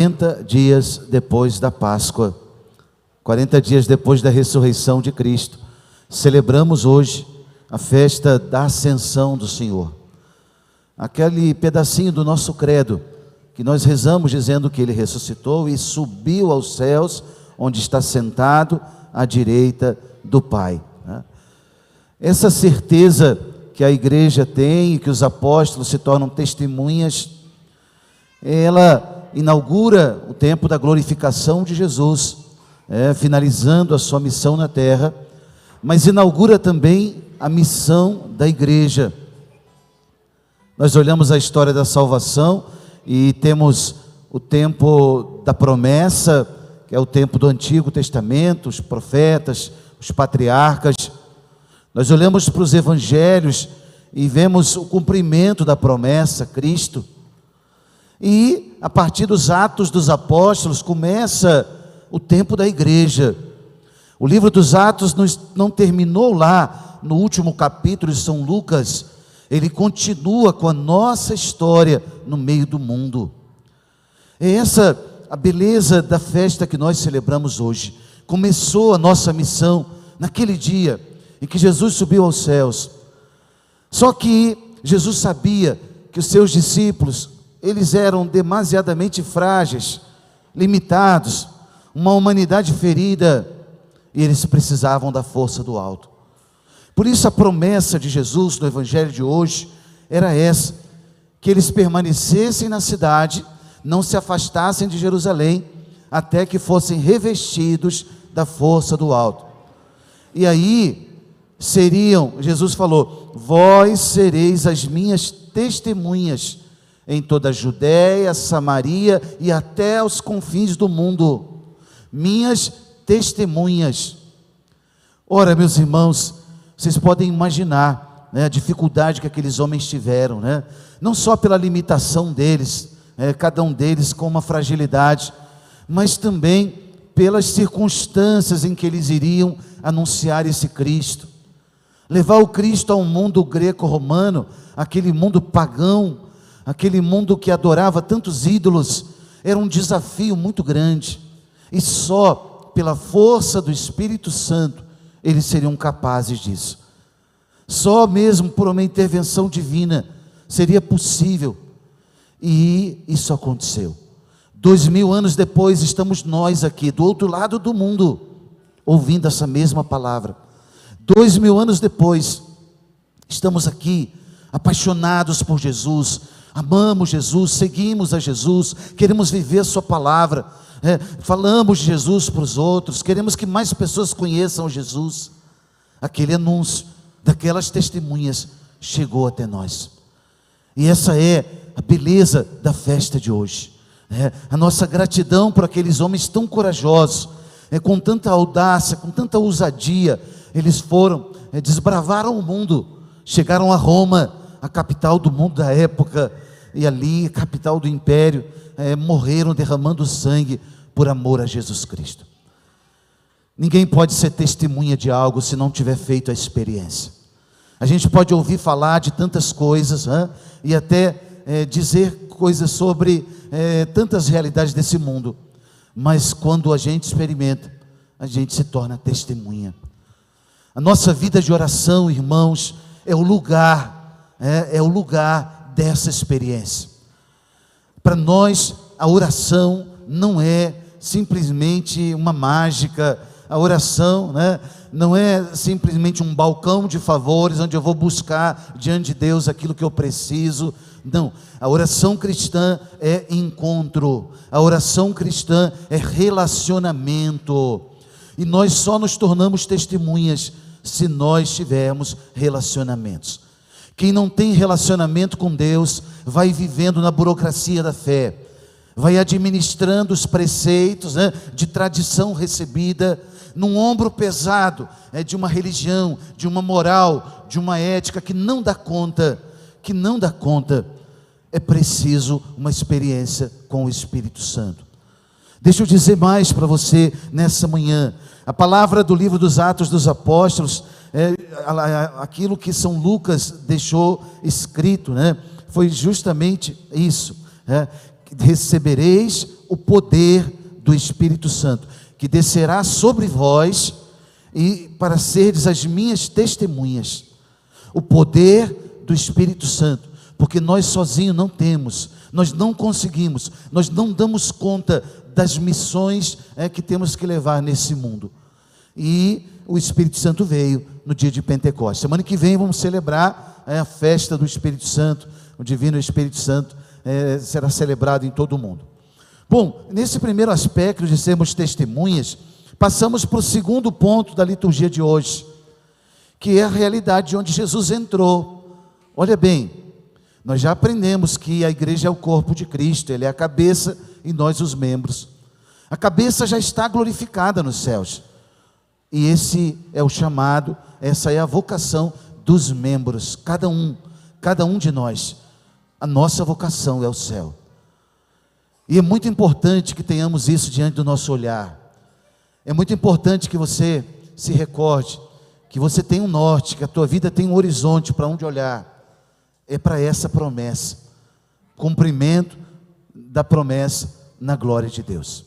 40 dias depois da Páscoa, 40 dias depois da ressurreição de Cristo, celebramos hoje a festa da ascensão do Senhor. Aquele pedacinho do nosso credo, que nós rezamos dizendo que Ele ressuscitou e subiu aos céus, onde está sentado à direita do Pai. Essa certeza que a igreja tem e que os apóstolos se tornam testemunhas, ela inaugura o tempo da glorificação de Jesus, finalizando a sua missão na terra, mas inaugura também a missão da igreja. Nós olhamos a história da salvação e temos o tempo da promessa, que é o tempo do Antigo Testamento, os profetas, os patriarcas. Nós olhamos para os evangelhos e vemos o cumprimento da promessa, Cristo. E a partir dos Atos dos Apóstolos começa o tempo da igreja. O livro dos Atos não terminou lá no último capítulo de São Lucas. Ele continua com a nossa história no meio do mundo. É essa a beleza da festa que nós celebramos hoje. Começou a nossa missão naquele dia em que Jesus subiu aos céus. Só que Jesus sabia que os seus discípulos, eles eram demasiadamente frágeis, limitados, uma humanidade ferida, e eles precisavam da força do alto. Por isso a promessa de Jesus no evangelho de hoje era essa: que eles permanecessem na cidade, não se afastassem de Jerusalém, até que fossem revestidos da força do alto. E aí Jesus falou: vós sereis as minhas testemunhas em toda a Judéia, Samaria e até aos confins do mundo. Minhas testemunhas. Ora, meus irmãos, vocês podem imaginar, a dificuldade que aqueles homens tiveram, não só pela limitação deles, cada um deles com uma fragilidade, mas também pelas circunstâncias em que eles iriam anunciar esse Cristo. Levar o Cristo a um mundo greco-romano, aquele mundo pagão, aquele mundo que adorava tantos ídolos, era um desafio muito grande, e só pela força do Espírito Santo eles seriam capazes disso. Só mesmo por uma intervenção divina seria possível, e isso aconteceu. 2000 anos depois estamos nós aqui, do outro lado do mundo, ouvindo essa mesma palavra. 2000 anos depois, estamos aqui, apaixonados por Jesus, amamos Jesus, seguimos a Jesus, queremos viver a sua palavra, falamos de Jesus para os outros, queremos que mais pessoas conheçam Jesus. Aquele anúncio daquelas testemunhas chegou até nós, e essa é a beleza da festa de hoje, a nossa gratidão por aqueles homens tão corajosos, com tanta audácia, com tanta ousadia. Eles foram, desbravaram o mundo, chegaram a Roma, a capital do mundo da época, e ali, capital do império, morreram derramando sangue por amor a Jesus Cristo. Ninguém pode ser testemunha de algo se não tiver feito a experiência. A gente pode ouvir falar de tantas coisas, e até dizer coisas sobre tantas realidades desse mundo, mas quando a gente experimenta, a gente se torna testemunha. A nossa vida de oração, irmãos, é o lugar dessa experiência. Para nós, a oração não é simplesmente uma mágica, a oração, não é simplesmente um balcão de favores, onde eu vou buscar diante de Deus aquilo que eu preciso. Não, a oração cristã é encontro, a oração cristã é relacionamento, e nós só nos tornamos testemunhas se nós tivermos relacionamentos. Quem não tem relacionamento com Deus, vai vivendo na burocracia da fé, vai administrando os preceitos de tradição recebida, num ombro pesado de uma religião, de uma moral, de uma ética que não dá conta. É preciso uma experiência com o Espírito Santo. Deixa eu dizer mais para você nessa manhã. A palavra do livro dos Atos dos Apóstolos, aquilo que São Lucas deixou escrito, foi justamente isso, recebereis o poder do Espírito Santo, que descerá sobre vós, e para serdes as minhas testemunhas. O poder do Espírito Santo, porque nós sozinhos não temos, nós não conseguimos, nós não damos conta das missões que temos que levar nesse mundo. E o Espírito Santo veio no dia de Pentecostes. Semana que vem vamos celebrar a festa do Espírito Santo. O Divino Espírito Santo será celebrado em todo o mundo. Bom, nesse primeiro aspecto de sermos testemunhas, passamos para o segundo ponto da liturgia de hoje, que é a realidade onde Jesus entrou. Olha bem, nós já aprendemos que a igreja é o corpo de Cristo, Ele é a cabeça e nós os membros. A cabeça já está glorificada nos céus, e esse é o chamado, essa é a vocação dos membros, cada um de nós. A nossa vocação é o céu, e é muito importante que tenhamos isso diante do nosso olhar. É muito importante que você se recorde, que você tem um norte, que a tua vida tem um horizonte para onde olhar. É para essa promessa, cumprimento da promessa na glória de Deus.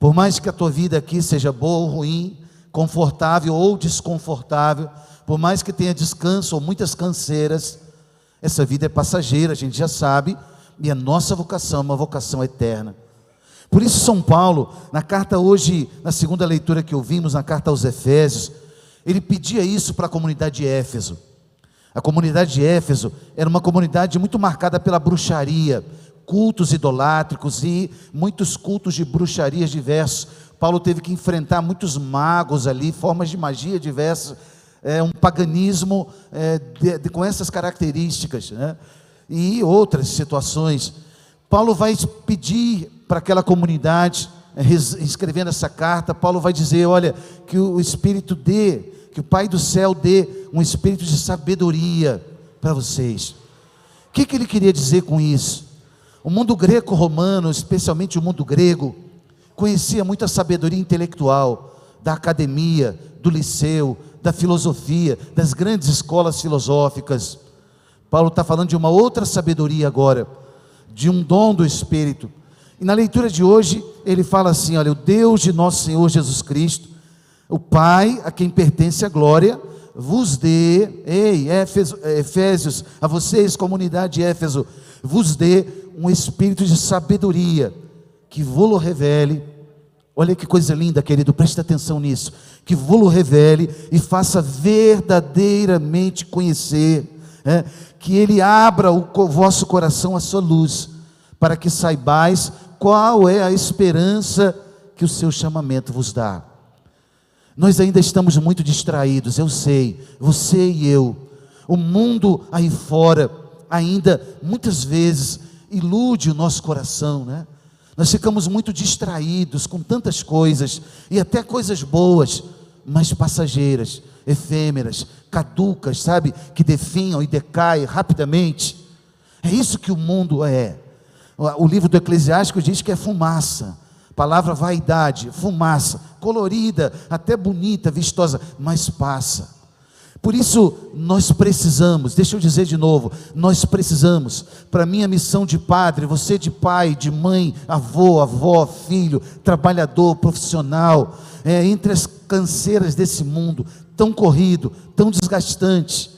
Por mais que a tua vida aqui seja boa ou ruim, confortável ou desconfortável, por mais que tenha descanso ou muitas canseiras, essa vida é passageira, a gente já sabe, e a nossa vocação é uma vocação eterna. Por isso São Paulo, na carta hoje, na segunda leitura que ouvimos, na carta aos Efésios, ele pedia isso para a comunidade de Éfeso. A comunidade de Éfeso era uma comunidade muito marcada pela bruxaria, cultos idolátricos e muitos cultos de bruxarias diversos. Paulo teve que enfrentar muitos magos ali, formas de magia diversas, um paganismo com essas características, né? E outras situações. Paulo vai pedir para aquela comunidade, escrevendo essa carta, Paulo vai dizer, olha, que o Espírito dê, que o Pai do céu dê um espírito de sabedoria para vocês. O que ele queria dizer com isso? O mundo greco-romano, especialmente o mundo grego, conhecia muita sabedoria intelectual, da academia, do liceu, da filosofia, das grandes escolas filosóficas. Paulo está falando de uma outra sabedoria agora, de um dom do Espírito. E na leitura de hoje, ele fala assim, olha, o Deus de nosso Senhor Jesus Cristo, o Pai, a quem pertence a glória, vos dê, Efésios, a vocês, comunidade de Éfeso, vos dê um espírito de sabedoria, que vô-lo revele. Olha que coisa linda, querido, preste atenção nisso, que vô-lo revele e faça verdadeiramente conhecer, que Ele abra o vosso coração à sua luz, para que saibais qual é a esperança que o seu chamamento vos dá. Nós ainda estamos muito distraídos, eu sei, você e eu. O mundo aí fora ainda muitas vezes ilude o nosso coração, né? Nós ficamos muito distraídos com tantas coisas, e até coisas boas, mas passageiras, efêmeras, caducas, sabe? Que definham e decaem rapidamente. É isso que o mundo é. O livro do Eclesiástico diz que é fumaça. Palavra vaidade, fumaça, colorida, até bonita, vistosa, mas passa. Por isso nós precisamos, deixa eu dizer de novo, nós precisamos, para minha missão de padre, você de pai, de mãe, avô, avó, filho, trabalhador, profissional, entre as canseiras desse mundo, tão corrido, tão desgastante,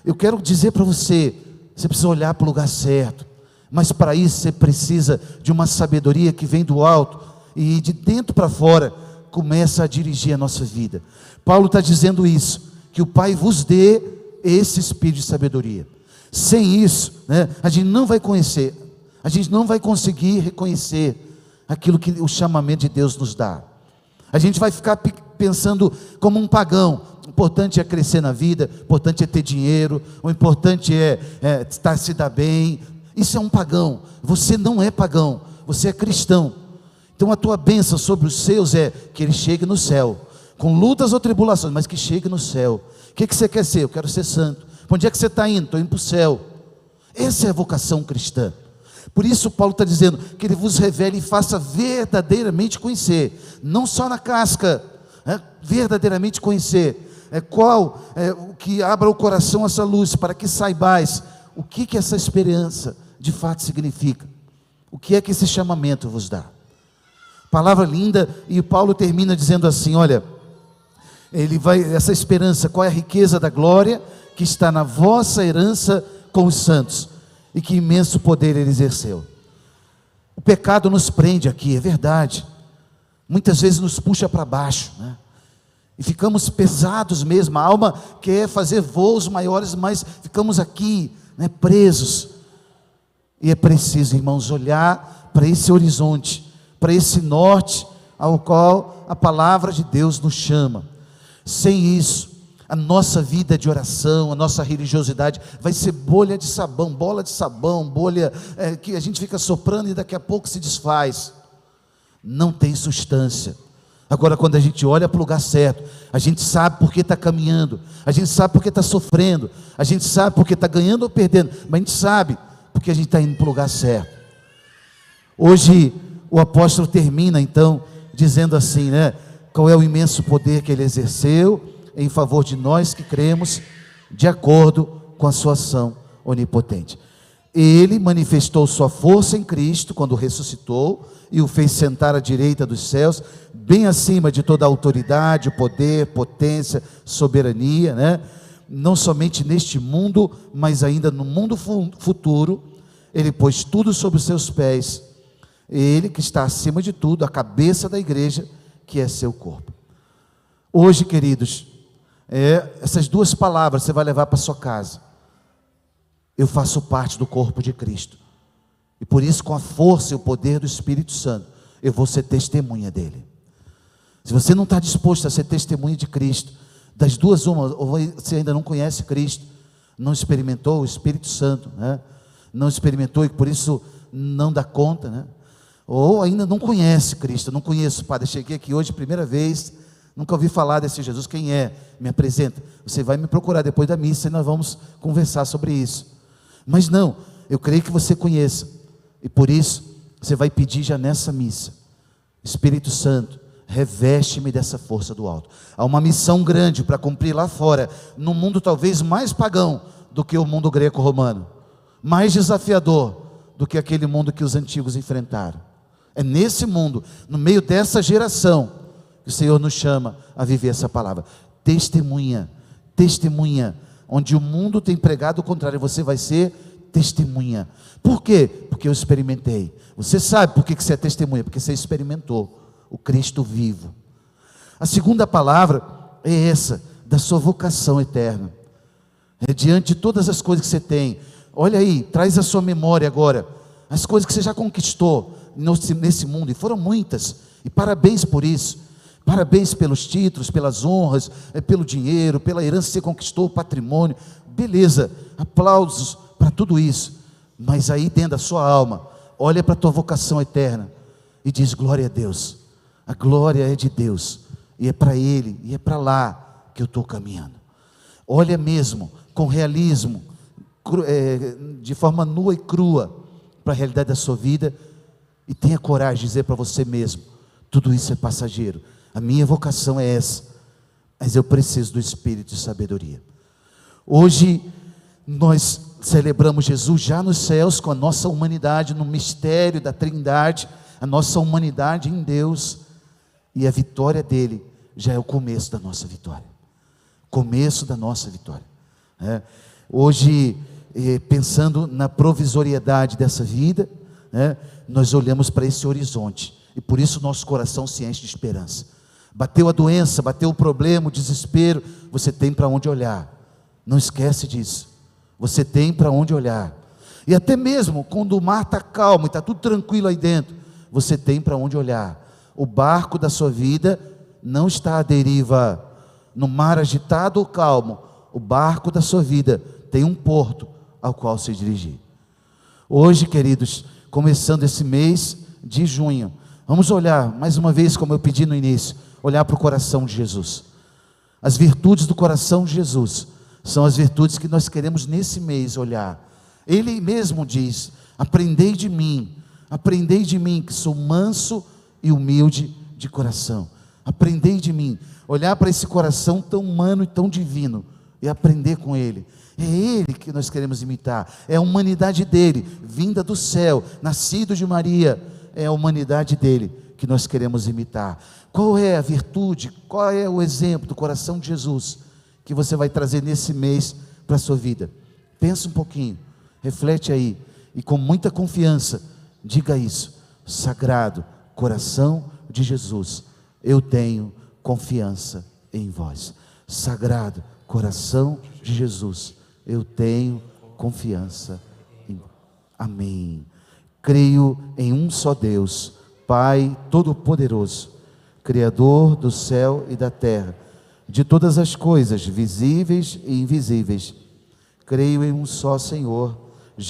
eu quero dizer para você, você precisa olhar para o lugar certo, mas para isso você precisa de uma sabedoria que vem do alto, e de dentro para fora, começa a dirigir a nossa vida. Paulo está dizendo isso, que o Pai vos dê esse espírito de sabedoria. Sem isso, a gente não vai conhecer, a gente não vai conseguir reconhecer aquilo que o chamamento de Deus nos dá. A gente vai ficar pensando como um pagão. O importante é crescer na vida, o importante é ter dinheiro, o importante é se dar bem. Isso é um pagão. Você não é pagão, você é cristão. Então a tua bênção sobre os seus é que ele chegue no céu, com lutas ou tribulações, mas que chegue no céu. O que você quer ser? Eu quero ser santo. Para onde é que você está indo? Estou indo para o céu. Essa é a vocação cristã. Por isso Paulo está dizendo que ele vos revele e faça verdadeiramente conhecer, não só na casca, verdadeiramente conhecer, que abra o coração a essa luz, para que saibais o que essa esperança de fato significa. O que é que esse chamamento vos dá? Palavra linda, e Paulo termina dizendo assim, olha, essa esperança, qual é a riqueza da glória que está na vossa herança com os santos, e que imenso poder ele exerceu. O pecado nos prende aqui, é verdade, muitas vezes nos puxa para baixo, né? E ficamos pesados mesmo, a alma quer fazer voos maiores, mas ficamos aqui, né, presos. E é preciso, irmãos, olhar para esse horizonte, para esse norte ao qual a palavra de Deus nos chama. Sem isso, a nossa vida de oração, a nossa religiosidade vai ser bolha de sabão, bola de sabão, bolha que a gente fica soprando e daqui a pouco se desfaz. Não tem substância. Agora, quando a gente olha para o lugar certo, a gente sabe por que está caminhando, a gente sabe por que está sofrendo, a gente sabe por que está ganhando ou perdendo, mas a gente sabe porque a gente está indo para o lugar certo. Hoje, o apóstolo termina então, dizendo assim, né? Qual é o imenso poder que ele exerceu em favor de nós que cremos, de acordo com a sua ação onipotente. Ele manifestou sua força em Cristo, quando ressuscitou, e o fez sentar à direita dos céus, bem acima de toda a autoridade, poder, potência, soberania, né? Não somente neste mundo, mas ainda no mundo futuro. Ele pôs tudo sobre os seus pés, ele que está acima de tudo, a cabeça da igreja, que é seu corpo. Hoje, queridos, essas duas palavras você vai levar para sua casa. Eu faço parte do corpo de Cristo, e por isso, com a força e o poder do Espírito Santo, eu vou ser testemunha dele. Se você não está disposto a ser testemunha de Cristo, das duas uma, ou você ainda não conhece Cristo, não experimentou o Espírito Santo, né? Não experimentou e por isso não dá conta, né? Ou ainda não conhece Cristo. Não conheço, padre, cheguei aqui hoje, primeira vez, nunca ouvi falar desse Jesus. Quem é? Me apresenta. Você vai me procurar depois da missa e nós vamos conversar sobre isso. Mas não, eu creio que você conheça, e por isso você vai pedir já nessa missa: Espírito Santo, reveste-me dessa força do alto. Há uma missão grande para cumprir lá fora, num mundo talvez mais pagão do que o mundo greco-romano, mais desafiador do que aquele mundo que os antigos enfrentaram. É nesse mundo, no meio dessa geração, que o Senhor nos chama a viver essa palavra. Testemunha, testemunha. Onde o mundo tem pregado o contrário, você vai ser testemunha. Por quê? Porque eu experimentei. Você sabe por que você é testemunha? Porque você experimentou o Cristo vivo. A segunda palavra é essa, da sua vocação eterna. Diante de todas as coisas que você tem, olha aí, traz a sua memória agora, as coisas que você já conquistou nesse mundo, e foram muitas, e parabéns por isso. Parabéns pelos títulos, pelas honras, pelo dinheiro, pela herança que você conquistou, patrimônio, beleza, aplausos para tudo isso, mas aí dentro da sua alma, olha para a tua vocação eterna, e diz: glória a Deus, a glória é de Deus, e é para Ele, e é para lá que eu estou caminhando. Olha mesmo, com realismo, de forma nua e crua, para a realidade da sua vida, e tenha coragem de dizer para você mesmo: tudo isso é passageiro. A minha vocação é essa, mas eu preciso do Espírito de sabedoria. Hoje nós celebramos Jesus já nos céus, com a nossa humanidade no mistério da Trindade, a nossa humanidade em Deus, e a vitória dele já é o começo da nossa vitória. Começo da nossa vitória. Hoje, pensando na provisoriedade dessa vida, nós olhamos para esse horizonte, e por isso nosso coração se enche de esperança. Bateu a doença, bateu o problema, o desespero, você tem para onde olhar. Não esquece disso. Você tem para onde olhar. E até mesmo quando o mar está calmo e está tudo tranquilo aí dentro, você tem para onde olhar. O barco da sua vida não está à deriva, no mar agitado ou calmo. O barco da sua vida tem um porto ao qual se dirigir. Hoje, queridos, começando esse mês de junho, vamos olhar, mais uma vez, como eu pedi no início, olhar para o coração de Jesus. As virtudes do coração de Jesus são as virtudes que nós queremos nesse mês olhar. Ele mesmo diz: aprendei de mim, que sou manso e humilde de coração. Aprendei de mim. Olhar para esse coração tão humano e tão divino, e aprender com ele. É Ele que nós queremos imitar, é a humanidade dele, vinda do céu, nascido de Maria, é a humanidade dele que nós queremos imitar. Qual é a virtude, qual é o exemplo do coração de Jesus que você vai trazer nesse mês para a sua vida? Pensa um pouquinho, reflete aí, e com muita confiança, diga isso: Sagrado coração de Jesus, eu tenho confiança em vós. Sagrado coração de Jesus, eu tenho confiança em vós. Amém. Creio em um só Deus, Pai Todo-Poderoso, Criador do céu e da terra, de todas as coisas visíveis e invisíveis. Creio em um só Senhor,